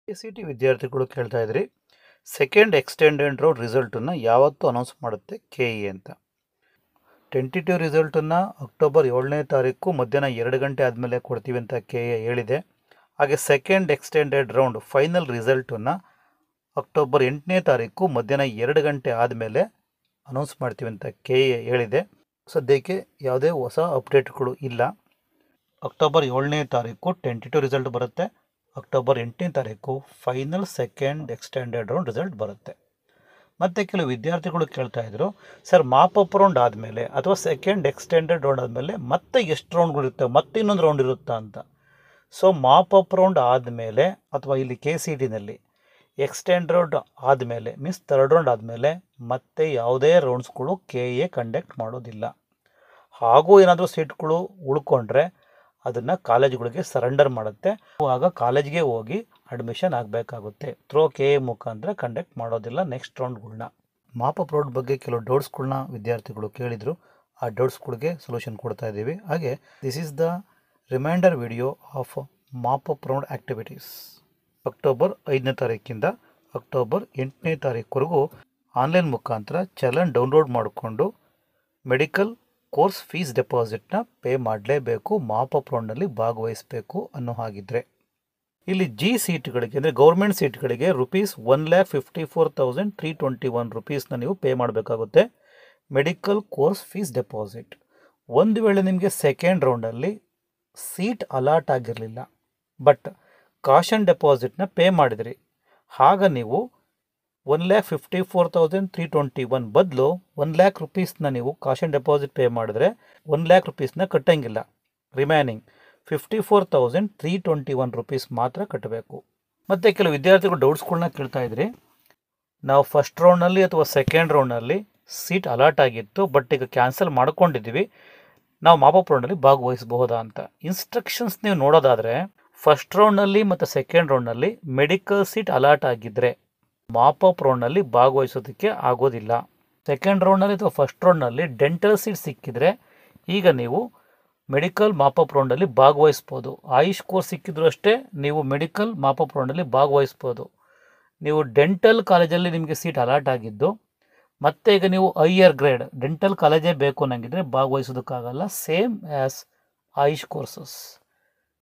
ಕೆ.ಸಿ.ಟಿ ವಿದ್ಯಾರ್ಥಿಗಳು ಕೇಳ್ತಾ ಇದ್ರಿ, ಸೆಕೆಂಡ್ ಎಕ್ಸ್ಟೆಂಡೆಡ್ ರೌಂಡ್ ರಿಸಲ್ಟನ್ನು ಯಾವತ್ತು ಅನೌನ್ಸ್ ಮಾಡುತ್ತೆ ಕೆ.ಇ ಅಂತ. ಟೆಂಟೇಟಿವ್ ರಿಸಲ್ಟನ್ನು ಅಕ್ಟೋಬರ್ 7ನೇ ತಾರೀಕು ಮಧ್ಯಾಹ್ನ 2 ಗಂಟೆ ಆದಮೇಲೆ ಕೊಡ್ತೀವಿ ಅಂತ ಕೆ.ಇ ಹೇಳಿದೆ. ಹಾಗೆ ಸೆಕೆಂಡ್ ಎಕ್ಸ್ಟೆಂಡೆಡ್ ರೌಂಡ್ ಫೈನಲ್ ರಿಸಲ್ಟನ್ನು ಅಕ್ಟೋಬರ್ 8ನೇ ತಾರೀಕು ಮಧ್ಯಾಹ್ನ 2 ಗಂಟೆ ಆದಮೇಲೆ ಅನೌನ್ಸ್ ಮಾಡ್ತೀವಿ ಅಂತ ಕೆ.ಇ ಹೇಳಿದೆ. ಸದ್ಯಕ್ಕೆ ಯಾವುದೇ ಹೊಸ ಅಪ್ಡೇಟ್ಗಳು ಇಲ್ಲ. ಅಕ್ಟೋಬರ್ 7ನೇ ತಾರೀಕು ಟೆಂಟೇಟಿವ್ ರಿಸಲ್ಟ್ ಬರುತ್ತೆ. ಅಕ್ಟೋಬರ್ 8ನೇ ತಾರೀಕು final second extended round result ಬರುತ್ತೆ. ಮತ್ತು ಕೆಲವು ವಿದ್ಯಾರ್ಥಿಗಳು ಕೇಳ್ತಾ ಇದ್ರು, ಸರ್ ಮಾಪಪ್ ರೌಂಡ್ ಆದಮೇಲೆ ಅಥವಾ ಸೆಕೆಂಡ್ ಎಕ್ಸ್ಟೆಂಡೆಡ್ ರೌಂಡ್ ಆದಮೇಲೆ ಮತ್ತೆ ಎಷ್ಟು ರೌಂಡ್ಗಳಿರುತ್ತೆ, ಮತ್ತೆ ಇನ್ನೊಂದು ರೌಂಡ್ ಇರುತ್ತಾ ಅಂತ. ಸೊ ಮಾಪಪ್ ರೌಂಡ್ ಆದಮೇಲೆ ಅಥವಾ ಇಲ್ಲಿ ಕೆ.ಸಿ.ಟಿನಲ್ಲಿ ಎಕ್ಸ್ಟೆಂಡ್ ರೌಂಡ್ ಆದಮೇಲೆ ಮೀನ್ಸ್ ಥರ್ಡ್ ರೌಂಡ್ ಆದಮೇಲೆ ಮತ್ತೆ ಯಾವುದೇ ರೌಂಡ್ಸ್ಗಳು ಕೆ.ಇ ಕಂಡಕ್ಟ್ ಮಾಡೋದಿಲ್ಲ. ಹಾಗೂ ಏನಾದರೂ ಸೀಟ್ಗಳು ಉಳ್ಕೊಂಡ್ರೆ ಅದನ್ನು ಕಾಲೇಜುಗಳಿಗೆ ಸರೆಂಡರ್ ಮಾಡುತ್ತೆ. ಆಗ ಕಾಲೇಜ್ಗೆ ಹೋಗಿ ಅಡ್ಮಿಷನ್ ಆಗಬೇಕಾಗುತ್ತೆ. ಥ್ರೋ ಕೆ.ಇ ಮುಖಾಂತರ ಕಂಡಕ್ಟ್ ಮಾಡೋದಿಲ್ಲ ನೆಕ್ಸ್ಟ್ ರೌಂಡ್ಗಳನ್ನ. ಮಾಪಪ್ ರೌಂಡ್ ಬಗ್ಗೆ ಕೆಲವು ಡೌಟ್ಸ್ಗಳನ್ನ ವಿದ್ಯಾರ್ಥಿಗಳು ಕೇಳಿದರು. ಆ ಡೌಟ್ಸ್ಗಳಿಗೆ ಸೊಲ್ಯೂಷನ್ ಕೊಡ್ತಾ ಇದ್ದೀವಿ. ಹಾಗೆ this is the reminder video of mop-up round activities. October 5ನೇ ತಾರೀಕಿಂದ ಅಕ್ಟೋಬರ್ 8ನೇ ತಾರೀಕುವರೆಗೂ ಆನ್ಲೈನ್ ಮುಖಾಂತರ ಚಲನ್ ಡೌನ್ಲೋಡ್ ಮಾಡಿಕೊಂಡು ಮೆಡಿಕಲ್ ಕೋರ್ಸ್ ಫೀಸ್ ಡೆಪಾಸಿಟ್ನ ಪೇ ಮಾಡಲೇಬೇಕು, ಮಾಪಪ್ ರೌಂಡ್ನಲ್ಲಿ ಭಾಗವಹಿಸಬೇಕು ಅನ್ನೋ ಹಾಗಿದ್ರೆ. ಇಲ್ಲಿ ಜಿ ಸೀಟ್ಗಳಿಗೆ ಅಂದರೆ ಗೌರ್ಮೆಂಟ್ ಸೀಟ್ಗಳಿಗೆ ₹1,54,321 ರುಪೀಸ್ನ ನೀವು ಪೇ ಮಾಡಬೇಕಾಗುತ್ತೆ ಮೆಡಿಕಲ್ ಕೋರ್ಸ್ ಫೀಸ್ ಡೆಪಾಸಿಟ್. ಒಂದು ವೇಳೆ ನಿಮಗೆ ಸೆಕೆಂಡ್ ರೌಂಡಲ್ಲಿ ಸೀಟ್ ಅಲಾಟ್ ಆಗಿರಲಿಲ್ಲ ಬಟ್ ಕಾಷನ್ ಡೆಪಾಸಿಟ್ನ ಪೇ ಮಾಡಿದ್ರಿ, ಆಗ ನೀವು ₹1,54,321 ಬದಲು ₹1,00,000 ನೀವು ಕಾಷನ್ ಡೆಪಾಸಿಟ್ ಪೇ ಮಾಡಿದ್ರೆ ₹1,00,000 ಕಟ್ಟಂಗಿಲ್ಲ. ರಿಮೈನಿಂಗ್ ₹54,321 ಮಾತ್ರ ಕಟ್ಟಬೇಕು. ಮತ್ತು ಕೆಲವು ವಿದ್ಯಾರ್ಥಿಗಳು ಡೌಟ್ಸ್ಗಳನ್ನ ಕೇಳ್ತಾ ಇದ್ರಿ, ನಾವು ಫಸ್ಟ್ ರೌಂಡ್ನಲ್ಲಿ ಅಥವಾ ಸೆಕೆಂಡ್ ರೌಂಡ್ನಲ್ಲಿ ಸೀಟ್ ಅಲಾಟ್ ಆಗಿತ್ತು ಬಟ್ ಈಗ ಕ್ಯಾನ್ಸಲ್ ಮಾಡ್ಕೊಂಡಿದ್ದೀವಿ, ನಾವು ಮಾಪಪ್ ರೌಂಡಲ್ಲಿ ಭಾಗವಹಿಸಬಹುದಾ ಅಂತ. ಇನ್ಸ್ಟ್ರಕ್ಷನ್ಸ್ ನೀವು ನೋಡೋದಾದರೆ ಫಸ್ಟ್ ರೌಂಡ್ನಲ್ಲಿ ಮತ್ತು ಸೆಕೆಂಡ್ ರೌಂಡ್ನಲ್ಲಿ ಮೆಡಿಕಲ್ ಸೀಟ್ ಅಲಾಟ್ ಆಗಿದ್ದರೆ ಮಾಪಪ್ ರೌಂಡ್ನಲ್ಲಿ ಭಾಗವಹಿಸೋದಕ್ಕೆ ಆಗೋದಿಲ್ಲ. ಸೆಕೆಂಡ್ ರೌಂಡ್ನಲ್ಲಿ ಅಥವಾ ಫಸ್ಟ್ ರೌಂಡ್ನಲ್ಲಿ ಡೆಂಟಲ್ ಸೀಟ್ ಸಿಕ್ಕಿದ್ರೆ ಈಗ ನೀವು ಮೆಡಿಕಲ್ ಮಾಪಪ್ ರೌಂಡಲ್ಲಿ ಭಾಗವಹಿಸ್ಬೋದು. ಆಯುಷ್ ಕೋರ್ಸ್ ಸಿಕ್ಕಿದ್ರು ಅಷ್ಟೇ ನೀವು ಮೆಡಿಕಲ್ ಮಾಪಪ್ ರೌಂಡಲ್ಲಿ ಭಾಗವಹಿಸ್ಬೋದು. ನೀವು ಡೆಂಟಲ್ ಕಾಲೇಜಲ್ಲಿ ನಿಮಗೆ ಸೀಟ್ ಅಲಾಟ್ ಆಗಿದ್ದು ಮತ್ತು ಈಗ ನೀವು ಹೈಯರ್ ಗ್ರೇಡ್ ಡೆಂಟಲ್ ಕಾಲೇಜೇ ಬೇಕು ಅನ್ನಂಗಿದ್ರೆ ಭಾಗವಹಿಸೋದಕ್ಕಾಗಲ್ಲ, ಸೇಮ್ ಆ್ಯಸ್ ಆಯುಷ್ ಕೋರ್ಸಸ್.